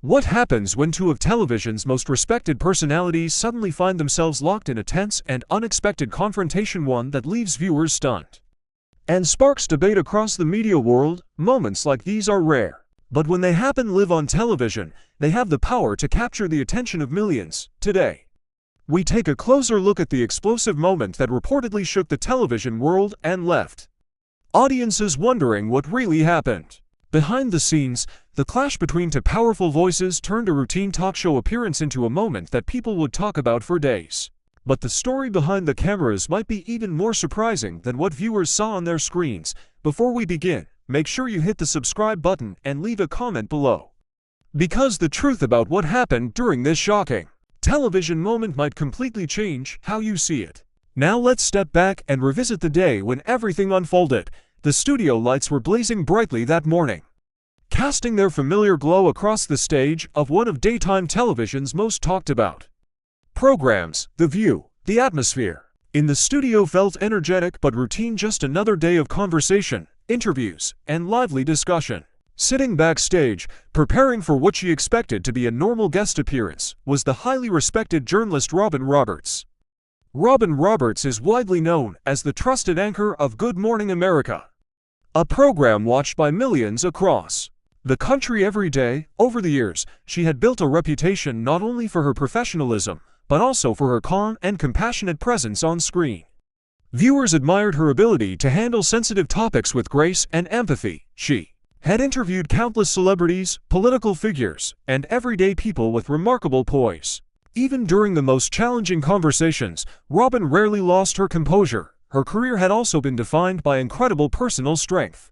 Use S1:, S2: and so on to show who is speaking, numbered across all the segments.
S1: What happens when two of television's most respected personalities suddenly find themselves locked in a tense and unexpected confrontation, one that leaves viewers stunned and sparks debate across the media world? Moments like these are rare, but when they happen live on television, they have the power to capture the attention of millions. Today, we take a closer look at the explosive moment that reportedly shook the television world and left audiences wondering what really happened. Behind the scenes, the clash between two powerful voices turned a routine talk show appearance into a moment that people would talk about for days. But the story behind the cameras might be even more surprising than what viewers saw on their screens. Before we begin, make sure you hit the subscribe button and leave a comment below, because the truth about what happened during this shocking television moment might completely change how you see it. Now let's step back and revisit the day when everything unfolded. The studio lights were blazing brightly that morning, casting their familiar glow across the stage of one of daytime television's most talked about programs. The view, the atmosphere in the studio felt energetic but routine, just another day of conversation, interviews, and lively discussion. Sitting backstage, preparing for what she expected to be a normal guest appearance, was the highly respected journalist Robin Roberts. Robin Roberts is widely known as the trusted anchor of Good Morning America, a program watched by millions across the country every day. Over the years, she had built a reputation not only for her professionalism, but also for her calm and compassionate presence on screen. Viewers admired her ability to handle sensitive topics with grace and empathy. She had interviewed countless celebrities, political figures, and everyday people with remarkable poise. Even during the most challenging conversations, Robin rarely lost her composure. Her career had also been defined by incredible personal strength.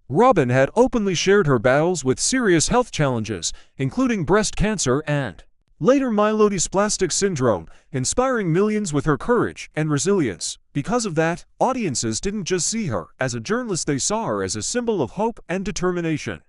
S1: Robin had openly shared her battles with serious health challenges, including breast cancer and later myelodysplastic syndrome, inspiring millions with her courage and resilience. Because of that, audiences didn't just see her as a journalist, they saw her as a symbol of hope and determination.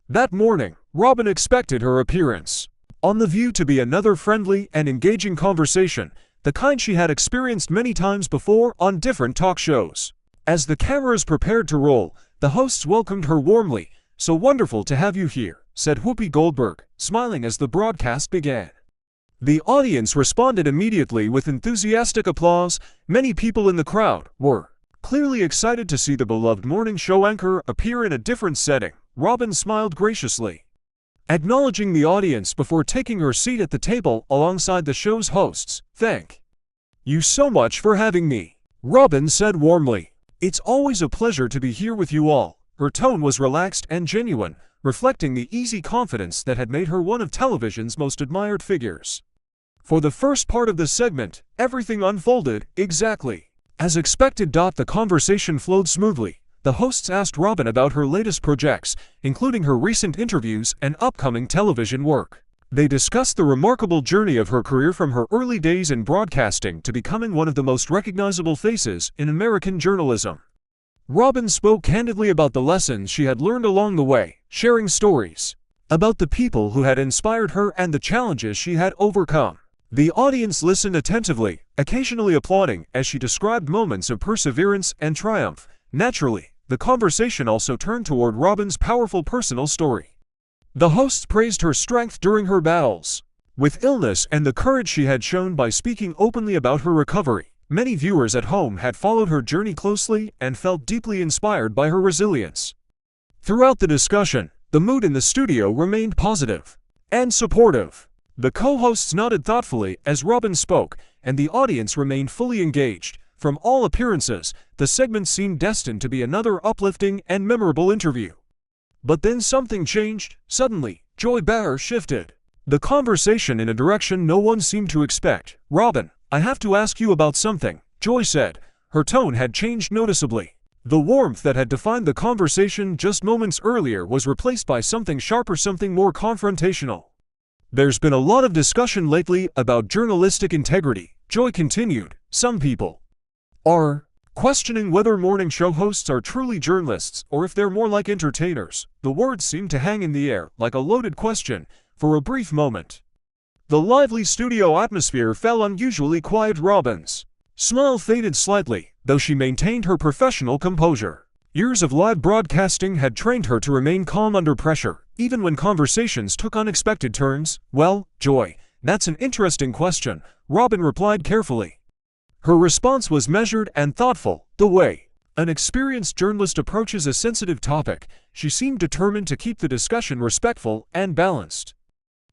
S1: That morning, Robin expected her appearance on The View to be another friendly and engaging conversation, the kind she had experienced many times before on different talk shows. As the cameras prepared to roll, the hosts welcomed her warmly. "So wonderful to have you here," said Whoopi Goldberg, smiling as the broadcast began. The audience responded immediately with enthusiastic applause. Many people in the crowd were clearly excited to see the beloved morning show anchor appear in a different setting. Robin smiled graciously, acknowledging the audience before taking her seat at the table alongside the show's hosts. "Thank you so much for having me," Robin said warmly. "It's always a pleasure to be here with you all." Her tone was relaxed and genuine, reflecting the easy confidence that had made her one of television's most admired figures. For the first part of the segment, everything unfolded exactly as expected. The conversation flowed smoothly. The hosts asked Robin about her latest projects, including her recent interviews and upcoming television work. They discussed the remarkable journey of her career, from her early days in broadcasting to becoming one of the most recognizable faces in American journalism. Robin spoke candidly about the lessons she had learned along the way, sharing stories about the people who had inspired her and the challenges she had overcome. The audience listened attentively, occasionally applauding as she described moments of perseverance and triumph. Naturally, the conversation also turned toward Robin's powerful personal story. The hosts praised her strength during her battles with illness and the courage she had shown by speaking openly about her recovery. Many viewers at home had followed her journey closely and felt deeply inspired by her resilience. Throughout the discussion, the mood in the studio remained positive and supportive. The co-hosts nodded thoughtfully as Robin spoke, and the audience remained fully engaged. From all appearances, the segment seemed destined to be another uplifting and memorable interview. But then something changed. Suddenly, Joy Behar shifted the conversation in a direction no one seemed to expect. "Robin, I have to ask you about something," Joy said. Her tone had changed noticeably. The warmth that had defined the conversation just moments earlier was replaced by something sharper, something more confrontational. "There's been a lot of discussion lately about journalistic integrity," Joy continued. "Some people are questioning whether morning show hosts are truly journalists or if they're more like entertainers." The words seemed to hang in the air like a loaded question. For a brief moment, the lively studio atmosphere fell unusually quiet. Robin's smile faded slightly, though she maintained her professional composure. Years of live broadcasting had trained her to remain calm under pressure, even when conversations took unexpected turns. "Well, Joy, that's an interesting question," Robin replied carefully. Her response was measured and thoughtful, the way an experienced journalist approaches a sensitive topic. She seemed determined to keep the discussion respectful and balanced.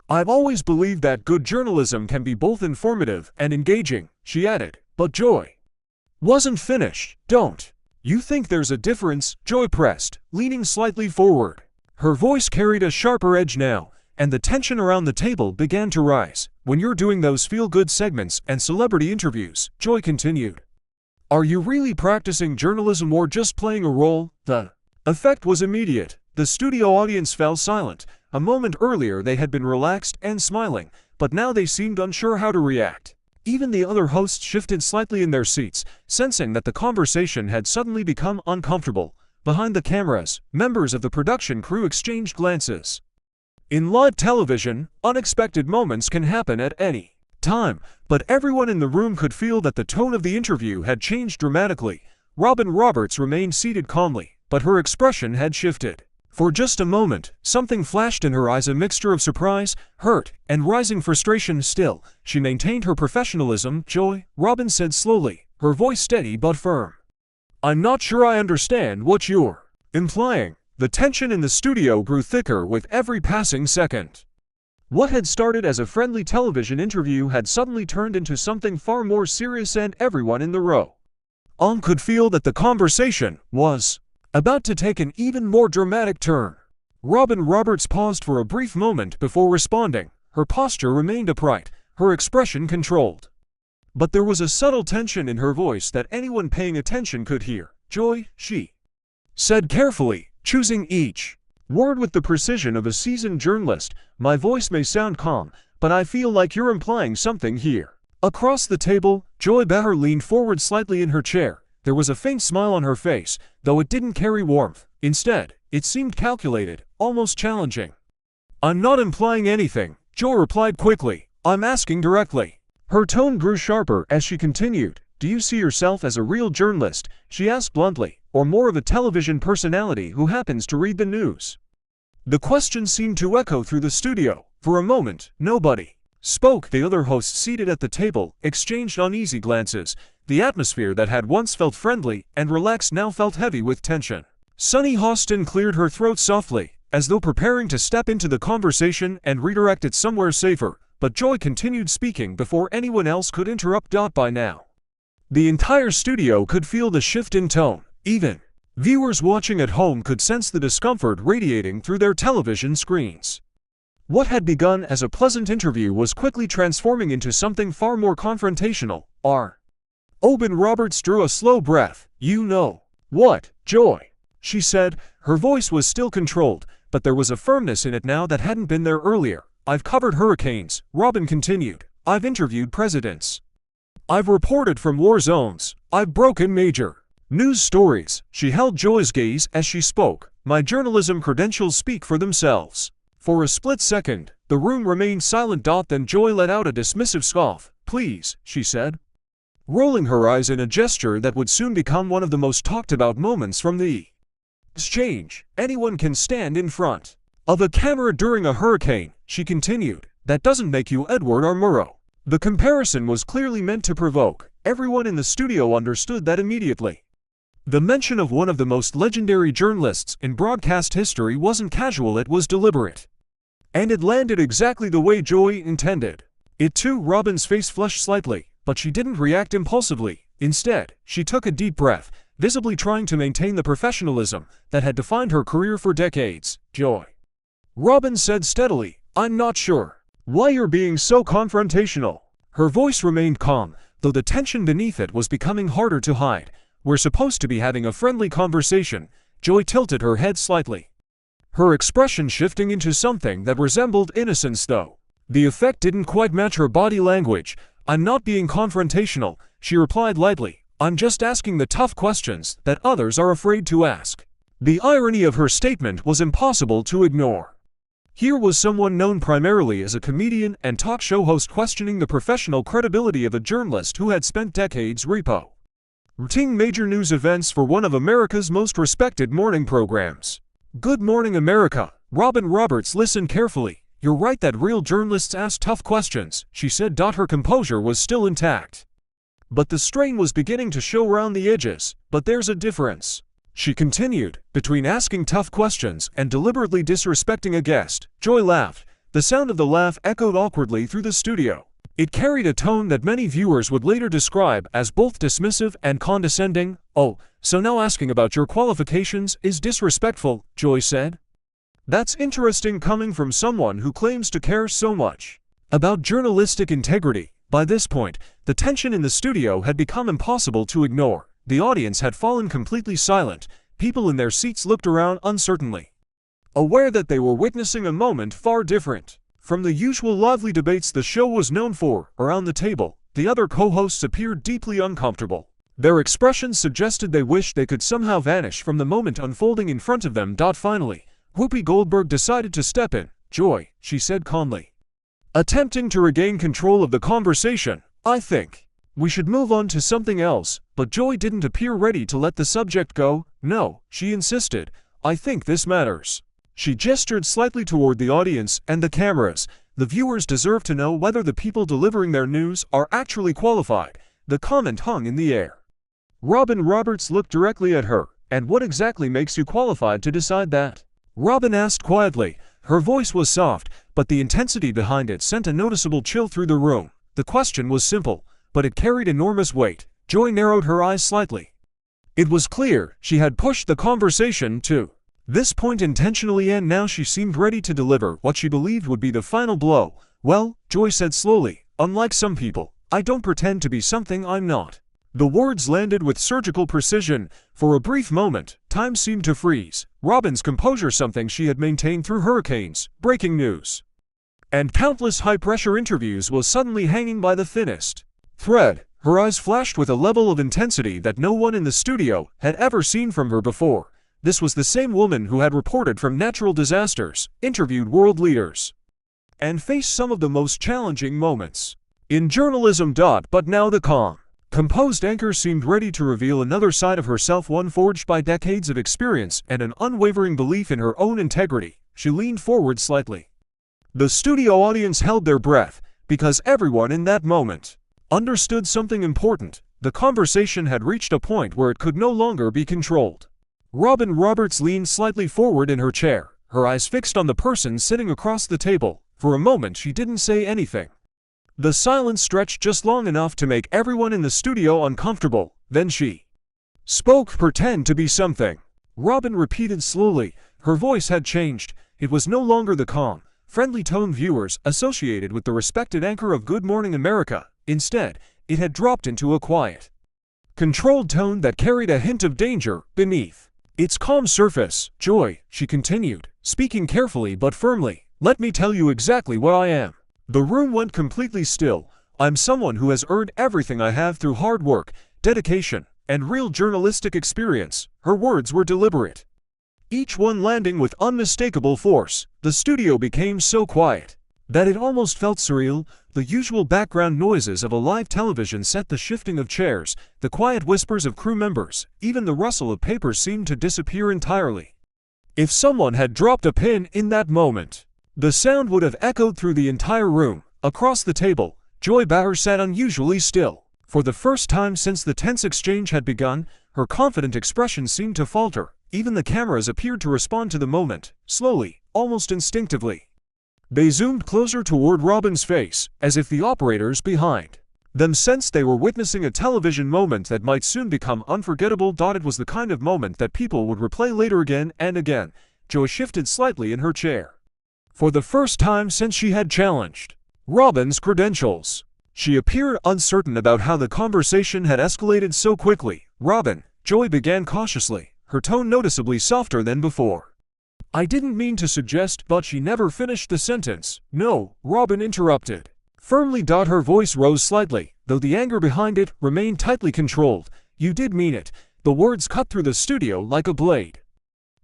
S1: "I've always believed that good journalism can be both informative and engaging," she added, but Joy wasn't finished. "Don't you think there's a difference?" Joy pressed, leaning slightly forward. Her voice carried a sharper edge now, and the tension around the table began to rise. "When you're doing those feel-good segments and celebrity interviews," Joy continued, "are you really practicing journalism or just playing a role?" The effect was immediate. The studio audience fell silent. A moment earlier they had been relaxed and smiling, but now they seemed unsure how to react. Even the other hosts shifted slightly in their seats, sensing that the conversation had suddenly become uncomfortable. Behind the cameras, members of the production crew exchanged glances. In live television, unexpected moments can happen at any time, but everyone in the room could feel that the tone of the interview had changed dramatically. Robin Roberts remained seated calmly, but her expression had shifted. For just a moment, something flashed in her eyes, a mixture of surprise, hurt, and rising frustration. Still, she maintained her professionalism. "Joy," Robin said slowly, her voice steady but firm, "I'm not sure I understand what you're implying." The tension in the studio grew thicker with every passing second. What had started as a friendly television interview had suddenly turned into something far more serious, and everyone in the room could feel that the conversation was about to take an even more dramatic turn. Robin Roberts paused for a brief moment before responding. Her posture remained upright, her expression controlled. But there was a subtle tension in her voice that anyone paying attention could hear. "Joy," she said carefully, choosing each word with the precision of a seasoned journalist, "my voice may sound calm, but I feel like you're implying something here." Across the table, Joy Behar leaned forward slightly in her chair. There was a faint smile on her face, though it didn't carry warmth. Instead, it seemed calculated, almost challenging. "I'm not implying anything," Joy replied quickly. "I'm asking directly." Her tone grew sharper as she continued. "Do you see yourself as a real journalist," she asked bluntly, "or more of a television personality who happens to read the news?" The question seemed to echo through the studio. For a moment, nobody spoke. The other hosts seated at the table exchanged uneasy glances. The atmosphere that had once felt friendly and relaxed now felt heavy with tension. Sunny Hostin cleared her throat softly, as though preparing to step into the conversation and redirect it somewhere safer, but Joy continued speaking before anyone else could interrupt. By now, the entire studio could feel the shift in tone. Even viewers watching at home could sense the discomfort radiating through their television screens. What had begun as a pleasant interview was quickly transforming into something far more confrontational. Robin Roberts drew a slow breath. "You know what, Joy?" she said. Her voice was still controlled, but there was a firmness in it now that hadn't been there earlier. "I've covered hurricanes," Robin continued. "I've interviewed presidents. I've reported from war zones. I've broken major news stories." She held Joy's gaze as she spoke. "My journalism credentials speak for themselves." For a split second, the room remained silent. Then Joy let out a dismissive scoff. "Please," she said, rolling her eyes in a gesture that would soon become one of the most talked about moments from the exchange. "Anyone can stand in front of a camera during a hurricane," she continued. "That doesn't make you Edward R. Murrow." The comparison was clearly meant to provoke. Everyone in the studio understood that immediately. The mention of one of the most legendary journalists in broadcast history wasn't casual, it was deliberate. And it landed exactly the way Joy intended it to. Robin's face flushed slightly, but she didn't react impulsively. Instead, she took a deep breath, visibly trying to maintain the professionalism that had defined her career for decades. "Joy," Robin said steadily, "I'm not sure why you're being so confrontational." Her voice remained calm, though the tension beneath it was becoming harder to hide. "We're supposed to be having a friendly conversation." Joy tilted her head slightly, her expression shifting into something that resembled innocence, though the effect didn't quite match her body language. "I'm not being confrontational," she replied lightly. "I'm just asking the tough questions that others are afraid to ask." The irony of her statement was impossible to ignore. Here was someone known primarily as a comedian and talk show host questioning the professional credibility of a journalist who had spent decades Routine major news events for one of America's most respected morning programs. Good morning, America. Robin Roberts listened carefully. You're right that real journalists ask tough questions, she said. Her composure was still intact, but the strain was beginning to show around the edges. But there's a difference, she continued, between asking tough questions and deliberately disrespecting a guest. Joy laughed. The sound of the laugh echoed awkwardly through the studio. It carried a tone that many viewers would later describe as both dismissive and condescending. "Oh, so now asking about your qualifications is disrespectful," Joy said. "That's interesting coming from someone who claims to care so much about journalistic integrity." By this point, the tension in the studio had become impossible to ignore. The audience had fallen completely silent. People in their seats looked around uncertainly, aware that they were witnessing a moment far different from the usual lively debates the show was known for. Around the table, the other co-hosts appeared deeply uncomfortable. Their expressions suggested they wished they could somehow vanish from the moment unfolding in front of them. Finally, Whoopi Goldberg decided to step in. "Joy," she said calmly, attempting to regain control of the conversation, "I think we should move on to something else." But Joy didn't appear ready to let the subject go. "No," she insisted, "I think this matters." She gestured slightly toward the audience and the cameras. "The viewers deserve to know whether the people delivering their news are actually qualified." The comment hung in the air. Robin Roberts looked directly at her. "And what exactly makes you qualified to decide that?" Robin asked quietly. Her voice was soft, but the intensity behind it sent a noticeable chill through the room. The question was simple, but it carried enormous weight. Joy narrowed her eyes slightly. It was clear she had pushed the conversation to this point intentionally, and now she seemed ready to deliver what she believed would be the final blow. "Well," Joy said slowly, "unlike some people, I don't pretend to be something I'm not." The words landed with surgical precision. For a brief moment, time seemed to freeze. Robin's composure, something she had maintained through hurricanes, breaking news, and countless high-pressure interviews, was suddenly hanging by the thinnest thread. Her eyes flashed with a level of intensity that no one in the studio had ever seen from her before. This was the same woman who had reported from natural disasters, interviewed world leaders, and faced some of the most challenging moments in journalism. But now the calm, composed anchor seemed ready to reveal another side of herself, one forged by decades of experience and an unwavering belief in her own integrity. She leaned forward slightly. The studio audience held their breath, because everyone in that moment understood something important. The conversation had reached a point where it could no longer be controlled. Robin Roberts leaned slightly forward in her chair, her eyes fixed on the person sitting across the table. For a moment she didn't say anything. The silence stretched just long enough to make everyone in the studio uncomfortable. Then she spoke. "Pretend to be something," Robin repeated slowly. Her voice had changed. It was no longer the calm, friendly tone viewers associated with the respected anchor of Good Morning America. Instead, it had dropped into a quiet, controlled tone that carried a hint of danger beneath its calm surface. "Joy," she continued, speaking carefully but firmly, "let me tell you exactly what I am." The room went completely still. "I'm someone who has earned everything I have through hard work, dedication, and real journalistic experience." Her words were deliberate, each one landing with unmistakable force. The studio became so quiet that it almost felt surreal. The usual background noises of a live television set, the shifting of chairs, the quiet whispers of crew members, even the rustle of papers seemed to disappear entirely. If someone had dropped a pin in that moment, the sound would have echoed through the entire room. Across the table, Joy Behar sat unusually still. For the first time since the tense exchange had begun, her confident expression seemed to falter. Even the cameras appeared to respond to the moment, slowly, almost instinctively. They zoomed closer toward Robin's face, as if the operators behind them sensed they were witnessing a television moment that might soon become unforgettable. It was the kind of moment that people would replay later again and again. Joy shifted slightly in her chair. For the first time since she had challenged Robin's credentials, she appeared uncertain about how the conversation had escalated so quickly. "Robin," Joy began cautiously, her tone noticeably softer than before. "I didn't mean to suggest," but she never finished the sentence. "No," Robin interrupted firmly. Her voice rose slightly, though the anger behind it remained tightly controlled. "You did mean it." The words cut through the studio like a blade.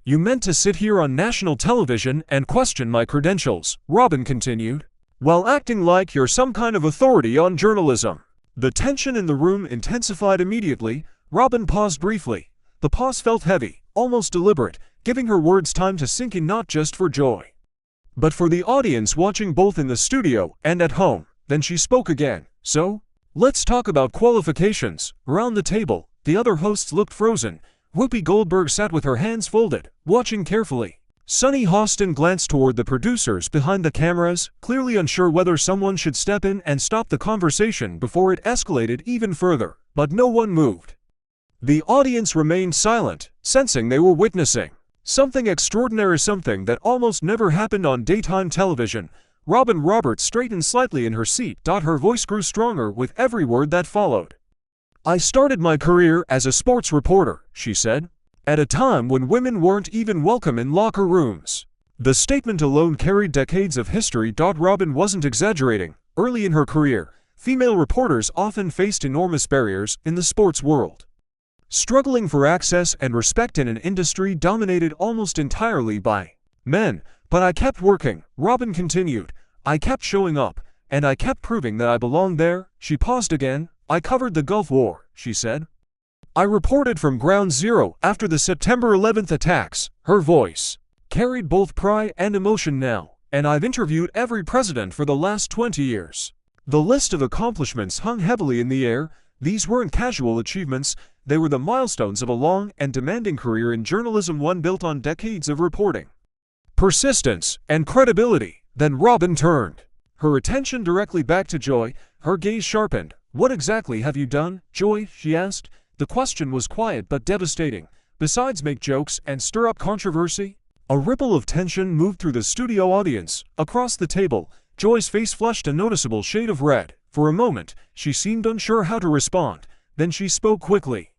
S1: "You meant to sit here on national television and question my credentials," Robin continued, "while acting like you're some kind of authority on journalism." The tension in the room intensified immediately. Robin paused briefly. The pause felt heavy, almost deliberate, giving her words time to sink in not just for Joy, but for the audience watching both in the studio and at home. Then she spoke again. "So, let's talk about qualifications." Around the table, the other hosts looked frozen. Whoopi Goldberg sat with her hands folded, watching carefully. Sunny Hostin glanced toward the producers behind the cameras, clearly unsure whether someone should step in and stop the conversation before it escalated even further, but no one moved. The audience remained silent, sensing they were witnessing something extraordinary, something that almost never happened on daytime television. Robin Roberts straightened slightly in her seat. Her voice grew stronger with every word that followed. "I started my career as a sports reporter," she said, "at a time when women weren't even welcome in locker rooms." The statement alone carried decades of history. Robin wasn't exaggerating. Early in her career, female reporters often faced enormous barriers in the sports world, struggling for access and respect in an industry dominated almost entirely by men. "But I kept working," Robin continued. "I kept showing up, and I kept proving that I belonged there." She paused again. "I covered the Gulf War," she said. "I reported from ground zero after the September 11th attacks." Her voice carried both pride and emotion now. "And I've interviewed every president for the last 20 years." The list of accomplishments hung heavily in the air. These weren't casual achievements. They were the milestones of a long and demanding career in journalism, one built on decades of reporting, persistence, and credibility. Then Robin turned her attention directly back to Joy. Her gaze sharpened. "What exactly have you done, Joy?" she asked. The question was quiet but devastating. "Besides make jokes and stir up controversy?" A ripple of tension moved through the studio audience. Across the table, Joy's face flushed a noticeable shade of red. For a moment, she seemed unsure how to respond. Then she spoke quickly,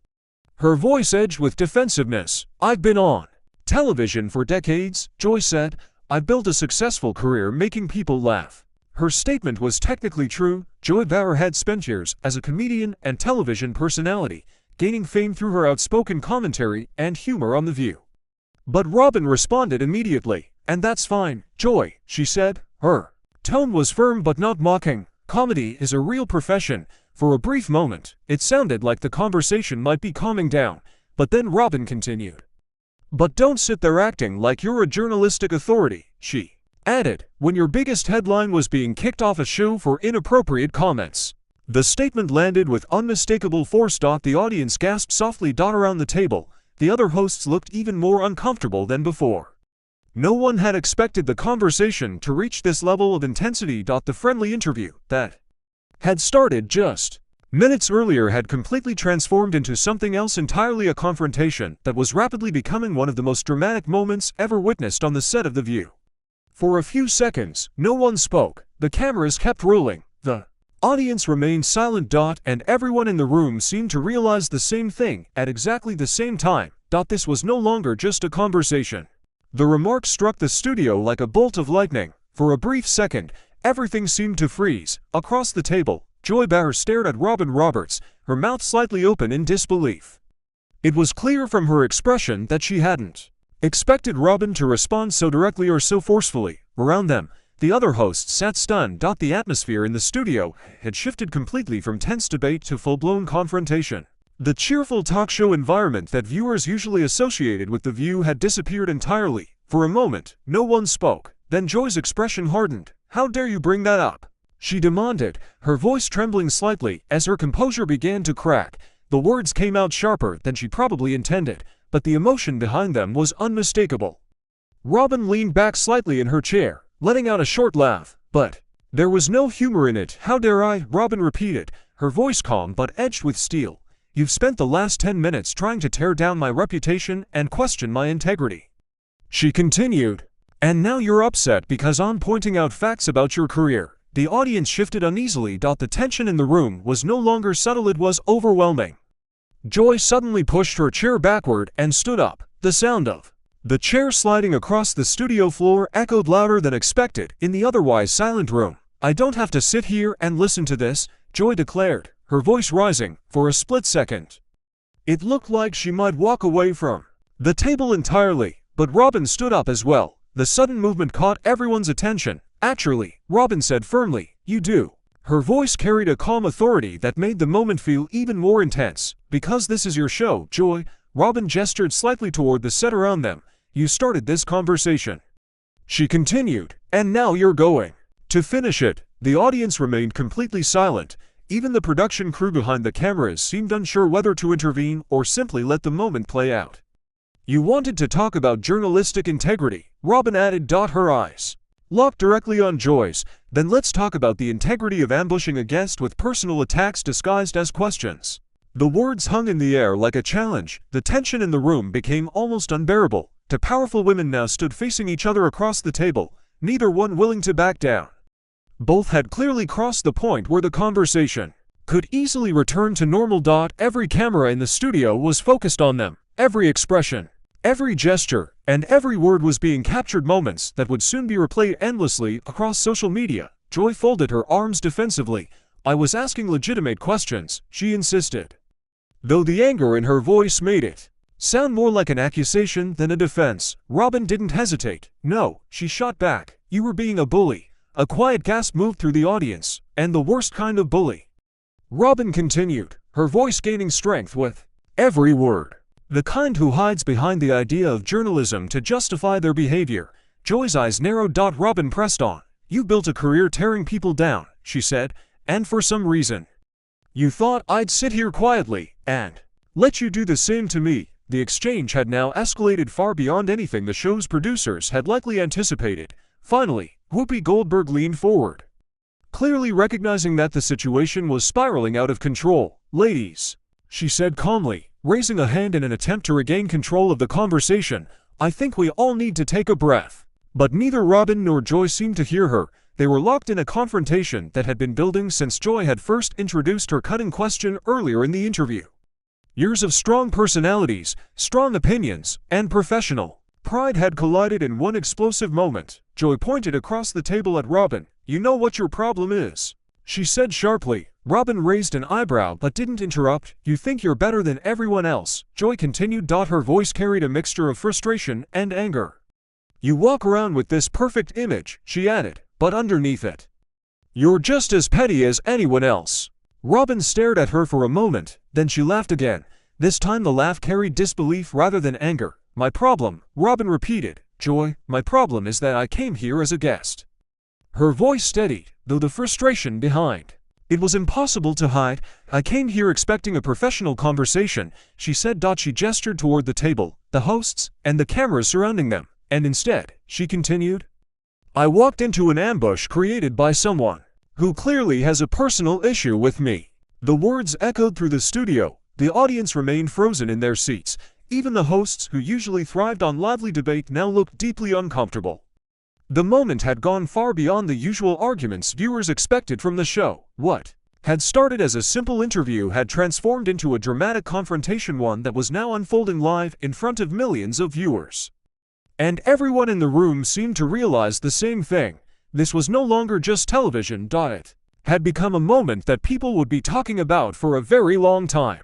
S1: her voice edged with defensiveness. "I've been on television for decades," Joy said. "I've built a successful career making people laugh." Her statement was technically true. Joy Behar had spent years as a comedian and television personality, gaining fame through her outspoken commentary and humor on The View. But Robin responded immediately. "And that's fine, Joy," she said. Her tone was firm but not mocking. "Comedy is a real profession." For a brief moment, it sounded like the conversation might be calming down, but then Robin continued. "But don't sit there acting like you're a journalistic authority," she added, "when your biggest headline was being kicked off a show for inappropriate comments." The statement landed with unmistakable force. The audience gasped softly. Around the table, the other hosts looked even more uncomfortable than before. No one had expected the conversation to reach this level of intensity. The friendly interview that had started just minutes earlier had completely transformed into something else entirely, a confrontation that was rapidly becoming one of the most dramatic moments ever witnessed on the set of The View. For a few seconds, no one spoke. The cameras kept rolling. The audience remained silent. And everyone in the room seemed to realize the same thing at exactly the same time. This was no longer just a conversation. The remark struck the studio like a bolt of lightning. For a brief second, everything seemed to freeze. Across the table, Joy Behar stared at Robin Roberts, her mouth slightly open in disbelief. It was clear from her expression that she hadn't expected Robin to respond so directly or so forcefully. Around them, the other hosts sat stunned. The atmosphere in the studio had shifted completely from tense debate to full-blown confrontation. The cheerful talk show environment that viewers usually associated with The View had disappeared entirely. For a moment, no one spoke. Then Joy's expression hardened. "How dare you bring that up?" she demanded, her voice trembling slightly. As her composure began to crack, the words came out sharper than she probably intended, but the emotion behind them was unmistakable. Robin leaned back slightly in her chair, letting out a short laugh, but there was no humor in it. "How dare I?" Robin repeated, her voice calm but edged with steel. "You've spent the last 10 minutes trying to tear down my reputation and question my integrity," she continued. "And now you're upset because I'm pointing out facts about your career." The audience shifted uneasily. The tension in the room was no longer subtle, it was overwhelming. Joy suddenly pushed her chair backward and stood up. The sound of the chair sliding across the studio floor echoed louder than expected in the otherwise silent room. "I don't have to sit here and listen to this," Joy declared, her voice rising. For a split second, it looked like she might walk away from the table entirely, but Robin stood up as well. The sudden movement caught everyone's attention. "Actually," Robin said firmly, "you do Her voice carried a calm authority that made the moment feel even more intense. "Because this is your show, Joy," Robin gestured slightly toward the set around them. "You started this conversation." She continued, "And now you're going to finish it." The audience remained completely silent. Even the production crew behind the cameras seemed unsure whether to intervene or simply let the moment play out. "You wanted to talk about journalistic integrity," Robin added. Her eyes locked directly on Joy's. "Then let's talk about the integrity of ambushing a guest with personal attacks disguised as questions." The words hung in the air like a challenge. The tension in the room became almost unbearable. Two powerful women now stood facing each other across the table, neither one willing to back down. Both had clearly crossed the point where the conversation could easily return to normal. Every camera in the studio was focused on them. Every expression, every gesture, and every word was being captured, moments that would soon be replayed endlessly across social media. Joy folded her arms defensively. "I was asking legitimate questions," she insisted, though the anger in her voice made it sound more like an accusation than a defense. Robin didn't hesitate. "No," she shot back. "You were being a bully." A quiet gasp moved through the audience. "And the worst kind of bully," Robin continued, her voice gaining strength with every word. "The kind who hides behind the idea of journalism to justify their behavior." Joy's eyes narrowed. Robin pressed on. "You built a career tearing people down," she said, "and for some reason, you thought I'd sit here quietly and let you do the same to me." The exchange had now escalated far beyond anything the show's producers had likely anticipated. Finally, Whoopi Goldberg leaned forward, clearly recognizing that the situation was spiraling out of control. "Ladies," she said calmly, raising a hand in an attempt to regain control of the conversation, "I think we all need to take a breath." But neither Robin nor Joy seemed to hear her. They were locked in a confrontation that had been building since Joy had first introduced her cutting question earlier in the interview. Years of strong personalities, strong opinions, and professional pride had collided in one explosive moment. Joy pointed across the table at Robin. "You know what your problem is," she said sharply. Robin raised an eyebrow but didn't interrupt. "You think you're better than everyone else," Joy continued. Her voice carried a mixture of frustration and anger. "You walk around with this perfect image," she added, "but underneath it, you're just as petty as anyone else." Robin stared at her for a moment, then she laughed again. This time the laugh carried disbelief rather than anger. "My problem," Robin repeated. "Joy, my problem is that I came here as a guest." Her voice steadied, though the frustration behind it was impossible to hide. "I came here expecting a professional conversation," she said. She gestured toward the table, the hosts, and the cameras surrounding them. "And instead," she continued, "I walked into an ambush created by someone who clearly has a personal issue with me." The words echoed through the studio. The audience remained frozen in their seats. Even the hosts, who usually thrived on lively debate, now looked deeply uncomfortable. The moment had gone far beyond the usual arguments viewers expected from the show. What had started as a simple interview had transformed into a dramatic confrontation, one that was now unfolding live in front of millions of viewers. And everyone in the room seemed to realize the same thing. This was no longer just television. It had become a moment that people would be talking about for a very long time.